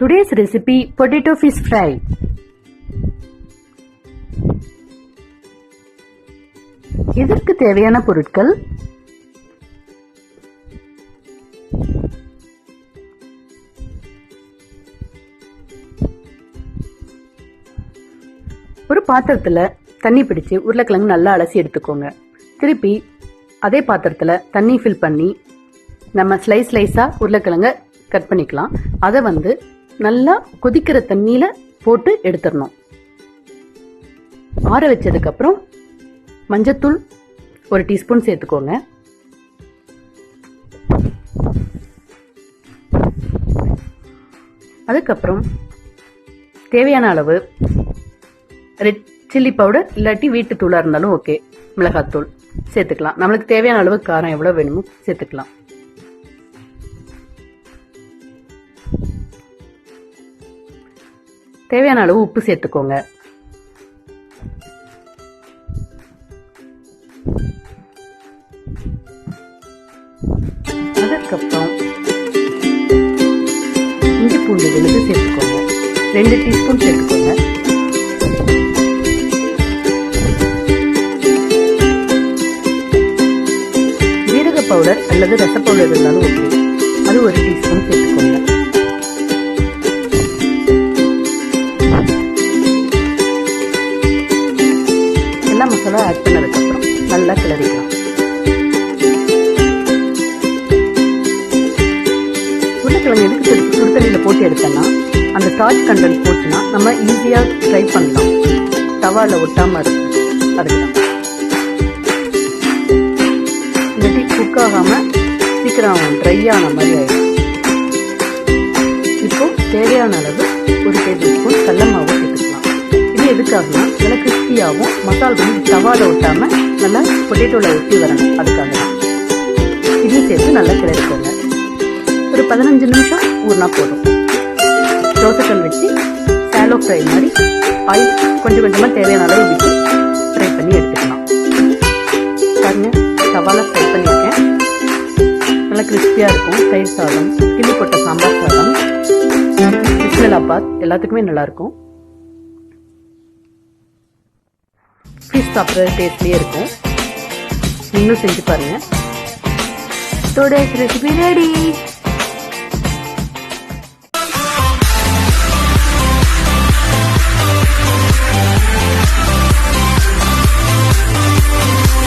Today's recipe, potatofishfry. இதற்கு தேவையான பொருட்கள் ஒரு பாத்திரத்துல தண்ணி பிடிச்சு உருளைக்கிழங்கு நல்லா அலசி எடுத்துக்கோங்க. திருப்பி அதே பாத்திரத்துல தண்ணி ஃபில் பண்ணி நம்ம ஸ்லைஸா உருளைக்கிழங்க கட் பண்ணிக்கலாம். அதை நல்லா கொதிக்கிற தண்ணியில போட்டு எடுத்துடணும். ஆற வச்சதுக்கு அப்புறம் மஞ்சத்தூள் 1 டீஸ்பூன் சேர்த்துக்கோங்க. அதுக்கப்புறம் தேவையான அளவு ரெட் சில்லி பவுடர் இல்லாட்டி வீட்டு தூளா இருந்தாலும் ஓகே, மிளகாத்தூள் சேர்த்துக்கலாம். நம்மளுக்கு தேவையான அளவு காரம் எவ்வளவு வேணுமோ சேர்த்துக்கலாம். தேவையான அளவு உப்பு சேர்த்துக்கோங்க. அதுக்கப்புறம் இஞ்சி பூண்டு விழுது சேர்த்துக்கோங்க. 2 டீஸ்பூன் சேர்த்துக்கோங்க. ஜீரக பவுடர் அல்லது ரச பவுடர் இருந்தாலும் ஓகே, அது 1 டீஸ்பூன் சேர்த்துக்கோங்க. எல்லா மசாலா ஆட் பண்ணதுக்கு அப்புறம் நல்லா கிளறிக்கலாம். உருளைக்கிழங்கு எதுக்கு சுடு தண்ணியில போட்டு எடுத்தோம்னா அந்த ஸ்டார்ச் கண்டென்ட் போச்சுன்னா நம்ம ஈஸியா ட்ரை பண்ணலாம், தவால ஒட்டாம இருக்கும். அதுக்குதான் இல்லாட்டி குக் ஆகாம சீக்கிரம் ட்ரை ஆன மாதிரி ஆயிடும். இப்போ தேவையான அளவு 1 டேபிள் ஸ்பூன் கடலை மாவு சேர்த்துக்கலாம். இது எதுக்காகனா நல்லா கிறிஸ்பியாகவும் மசாலா தவால ஒட்டாம நல்லா பொட்டேட்டோல ஒட்டி வரணும். அதுக்காக தான் இதையும் சேர்த்து நல்லா கிளறிக்கோங்க. ஒரு 15 நிமிஷம் ஊறினா போதும். தோசைக்கல் வச்சு ஷாலோ ஃப்ரை மாதிரி ஆயில் கொஞ்சம் கொஞ்சமாக தேவையான அளவு விட்டு ஃப்ரை பண்ணி எடுத்துக்கலாம். பாருங்க, தவால ஃப்ரை பண்ணியிருக்கேன். நல்லா கிறிஸ்பியாக இருக்கும். தயிர் சாதம், கிள்ளி போட்ட சாம்பார் சாதம், பிஸ்மில்லாபாத் எல்லாத்துக்குமே நல்லாயிருக்கும். ஃபிஷ் சாப்பிட்ற டேஸ்ட்லேயே இருக்கும். இன்னும் செஞ்சு பாருங்க. Today's recipe ready.